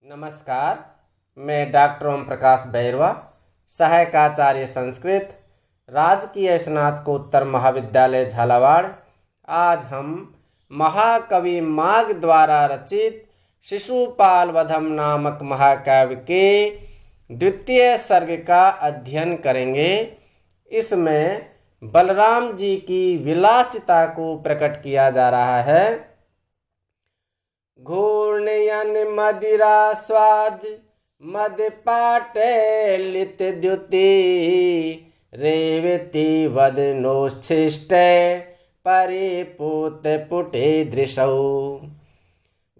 नमस्कार, मैं डॉक्टर ओम प्रकाश बैरवा, सहायक आचार्य संस्कृत, राजकीय स्नातकोत्तर महाविद्यालय झालावाड़। आज हम महाकवि माघ द्वारा रचित शिशुपाल वधम नामक महाकाव्य के द्वितीय सर्ग का अध्ययन करेंगे। इसमें बलराम जी की विलासिता को प्रकट किया जा रहा है। घूर्णयन मदिरा स्वाद मद पाटे लित द्युति रेवती वदनोच्छिष्ट परिपूत पुटे दृशौ।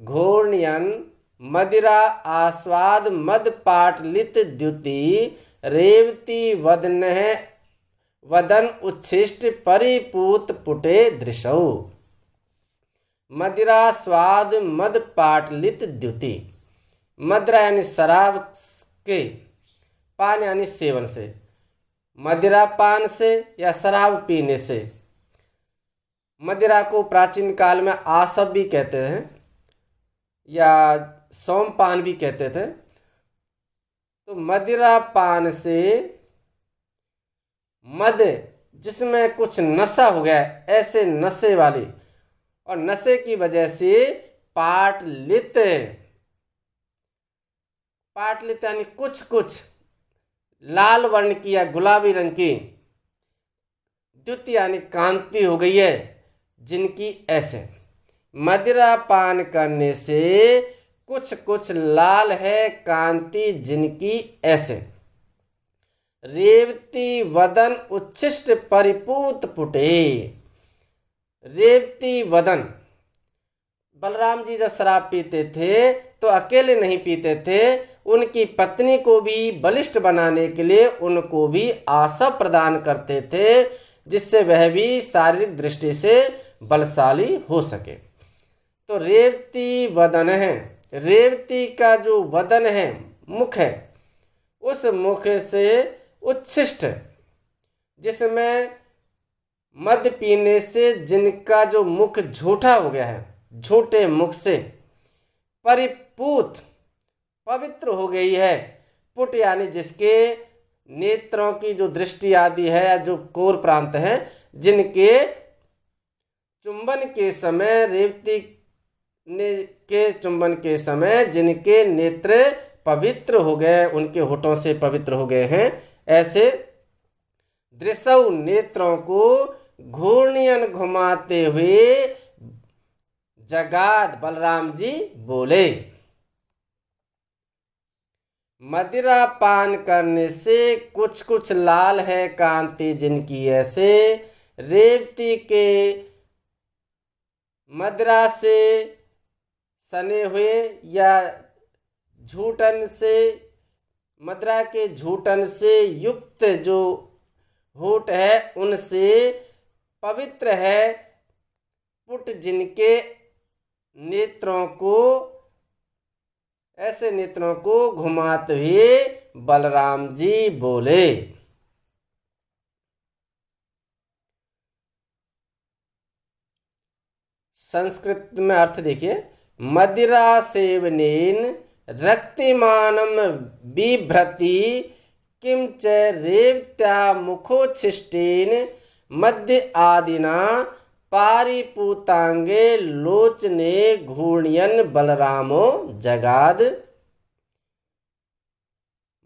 घूर्णयन मदिरा आस्वाद मद पाट लित द्युति रेवती वदन उच्छिष्ट परिपूत पुटे दृशौ। मदिरा स्वाद मद पाटलित द्युति। मदिरा यानी शराब के, पान यानी सेवन से, मदिरा पान से या शराब पीने से। मदिरा को प्राचीन काल में आसव भी कहते हैं या सोमपान भी कहते थे। तो मदिरा पान से मद जिसमें कुछ नशा हो गया, ऐसे नशे वाली, और नशे की वजह से पाटलित यानी कुछ कुछ लाल वर्ण की या गुलाबी रंग की, द्युति यानी कांति हो गई है जिनकी, ऐसे मदिरा पान करने से कुछ कुछ लाल है कांति जिनकी, ऐसे। रेवती वदन उच्छिष्ट परिपूत पुटे। रेवती वदन, बलराम जी जब शराब पीते थे तो अकेले नहीं पीते थे, उनकी पत्नी को भी बलिष्ठ बनाने के लिए उनको भी आसव प्रदान करते थे, जिससे वह भी शारीरिक दृष्टि से बलशाली हो सके। तो रेवती वदन है, रेवती का जो वदन है, मुख है, उस मुख से उच्छिष्ट, जिसमें मद पीने से जिनका जो मुख झूठा हो गया है, झूठे मुख से परिपूत पवित्र हो गई है। पुट यानी जिसके नेत्रों की जो दृष्टि आदि है या जो कोर प्रांत है, जिनके चुंबन के समय, रेवती के चुंबन के समय जिनके नेत्र पवित्र हो गए, उनके होठों से पवित्र हो गए हैं, ऐसे दृशौ नेत्रों को घूर्णयन घुमाते हुए जगाद बलराम जी बोले। मदिरा पान करने से कुछ कुछ लाल है कांति जिनकी, ऐसे रेवती के मदिरा से सने हुए या झूठन से, मदिरा के झूठन से युक्त जो होठ है, उनसे पवित्र है पुट जिनके नेत्रों को, ऐसे नेत्रों को घुमाते हुए बलराम जी बोले। संस्कृत में अर्थ देखिए। मदिरा सेवनेन रक्तिमानम बिभ्रति किम च रेवत्या मुखोच्छिष्टेन मध्य आदिना पारिपूतांगे लोचने घूर्णयन बलरामो जगाद।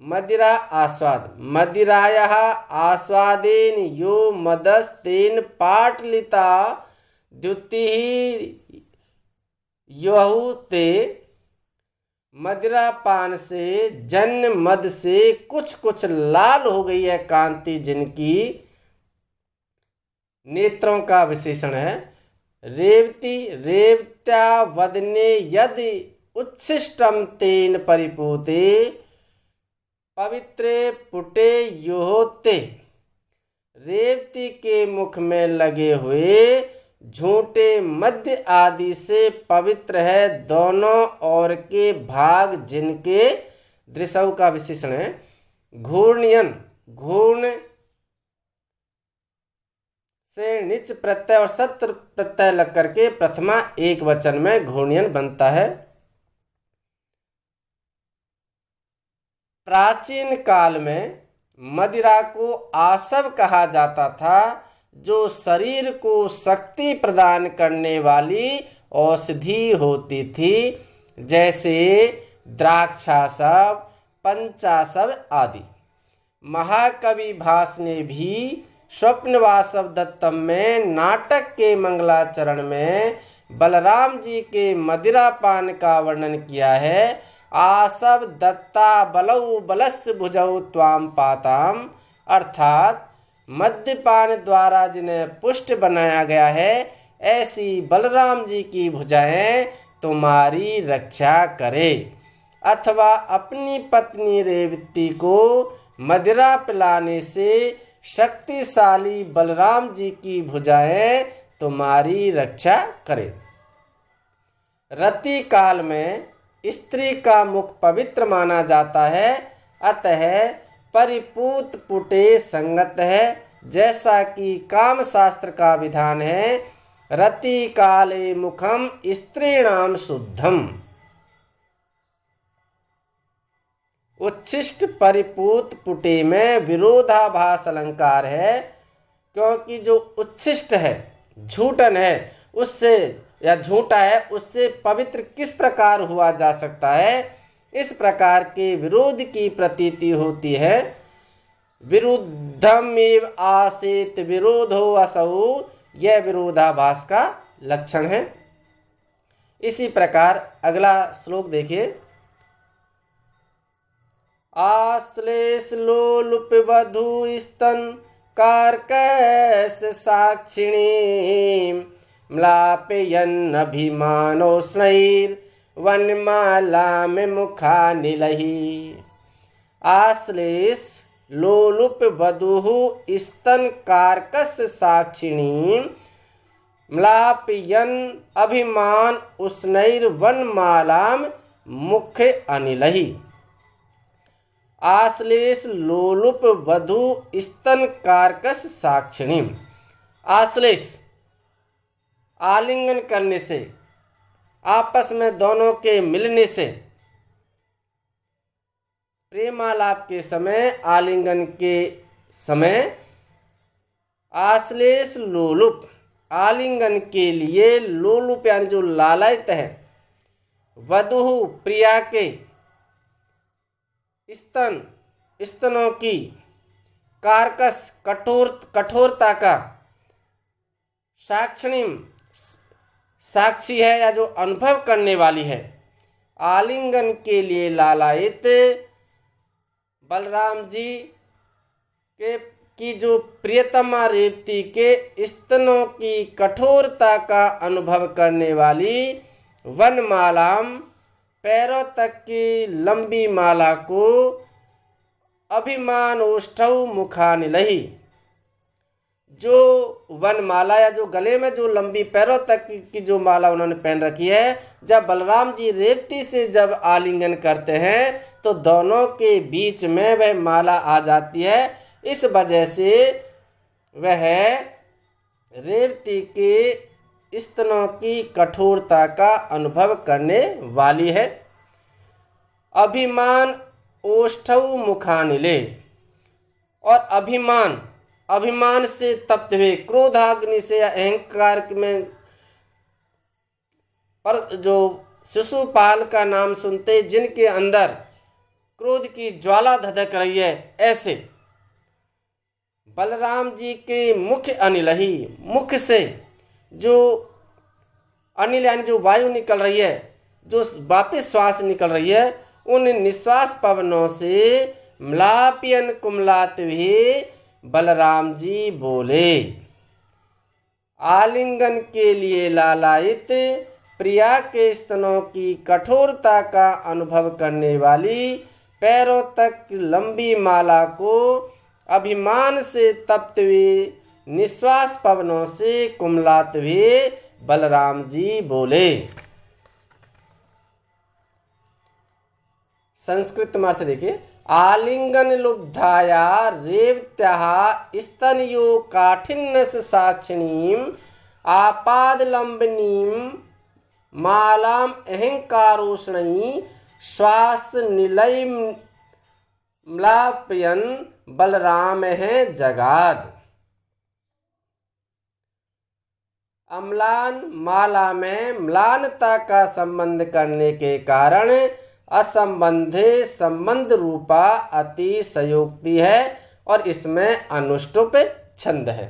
मदिरा आस्वाद, मदिरायाः आस्वादेन यो मदस्तेन पाटलिता द्युतिः यहु ते। मदिरा पान से, जन्य मद से कुछ कुछ लाल हो गई है कांति जिनकी, नेत्रों का विशेषण है। रेवती रेवत्या वदने यदि उच्छिष्टम तेन परिपूते पवित्रे पुटे योते। रेवती के मुख में लगे हुए झूठे मध्य आदि से पवित्र है दोनों ओर के भाग जिनके, दृशौ का विशेषण है। घूर्णयन, घूर्ण से निच प्रत्यय और सत्र प्रत्यय लग करके प्रथमा एक वचन में घूर्णयन बनता है। प्राचीन काल में मदिरा को आसव कहा जाता था, जो शरीर को शक्ति प्रदान करने वाली औषधि होती थी, जैसे द्राक्षासव, पंचासव आदि। महाकवि भास ने भी स्वप्नवासव दत्तम में नाटक के मंगलाचरण में बलराम जी के मदिरा पान का वर्णन किया है। आसव दत्ता बलौ बलस्य भुजौ त्वाम पाताम, अर्थात मद्यपान द्वारा जिन्हें पुष्ट बनाया गया है, ऐसी बलराम जी की भुजाएं तुम्हारी रक्षा करे। अथवा अपनी पत्नी रेवती को मदिरा पिलाने से शक्तिशाली बलराम जी की भुजाएं तुम्हारी रक्षा करे। रति काल में स्त्री का मुख पवित्र माना जाता है, अतः परिपूत पुटे संगत है, जैसा कि काम शास्त्र का विधान है, रति काले मुखम स्त्रीणाम शुद्धम। उच्छिष्ट परिपूत पुटे में विरोधाभास अलंकार है, क्योंकि जो उच्छिष्ट है, झूठन है, उससे या झूठा है, उससे पवित्र किस प्रकार हुआ जा सकता है, इस प्रकार के विरोध की प्रतीति होती है। विरुद्धम एव आसेत विरोधो असौ, यह विरोधाभास का लक्षण है। इसी प्रकार अगला श्लोक देखिए। आश्लेष लोलुप वधु स्तन कार्कश साक्षिणी, म्लापयन् अभिमानोष्णैर् वनमालाम मुखानिलहि। आश्लेष लोलुप वधुः स्तन कार्कश साक्षिणी, म्लापयन् अभिमान उष्णैर्वनमालाम मुख अनिलहि। आश्लेष लोलुप वधु स्तन कार्कश साक्षिणी। आश्लेष आलिंगन करने से, आपस में दोनों के मिलने से, प्रेमालाप के समय, आलिंगन के समय आश्लेष लोलुप, आलिंगन के लिए लोलुप यानी जो लालायित है, वधु प्रिया के स्तन, स्तनों की, कार्कश कठोरता का, साक्षिणी साक्षी है या जो अनुभव करने वाली है, आलिंगन के लिए लालायित बलराम जी के की जो प्रियतमा रेवती के स्तनों की कठोरता का अनुभव करने वाली वनमालाम, पैरों तक की लंबी माला को, अभिमान ओष्ठौ मुखानिलहि, जो वनमाला या जो गले में जो लंबी पैरों तक की जो माला उन्होंने पहन रखी है, जब बलराम जी रेवती से जब आलिंगन करते हैं तो दोनों के बीच में वह माला आ जाती है। इस वजह से वह रेवती के स्तनों की कठोरता का अनुभव करने वाली है। अभिमान ओष्ठौ मुखानिले, और अभिमान से तप्त हुए, क्रोधाग्नि से या अहंकार में, पर जो शिशुपाल का नाम सुनते जिनके अंदर क्रोध की ज्वाला धधक रही है, ऐसे बलराम जी के मुख अनिलहि, मुख से जो अनिल यानी जो वायु निकल रही है, जो वापिस श्वास निकल रही है, उन निश्वास पवनों से म्लापियन कुमलात भी बलराम जी बोले। आलिंगन के लिए लालायित प्रिया के स्तनों की कठोरता का अनुभव करने वाली, पैरों तक लंबी माला को अभिमान से तप्त हुए निश्वास पवनों से कुमलात हुए बलराम जी बोले। संस्कृत में अर्थ देखिए। आलिंगन लुब्धाया रेवत्याः स्तनयो काठिन्यस साक्षिणीं आपादलंबनीं मालाम अहंकारोष्णई श्वास निलयम म्लापयन बलराम है जगाद। अम्लान माला में म्लानता का संबंध करने के कारण असंबंधे संबंध रूपा अतिशयोक्ति है और इसमें अनुष्टुप छंद है।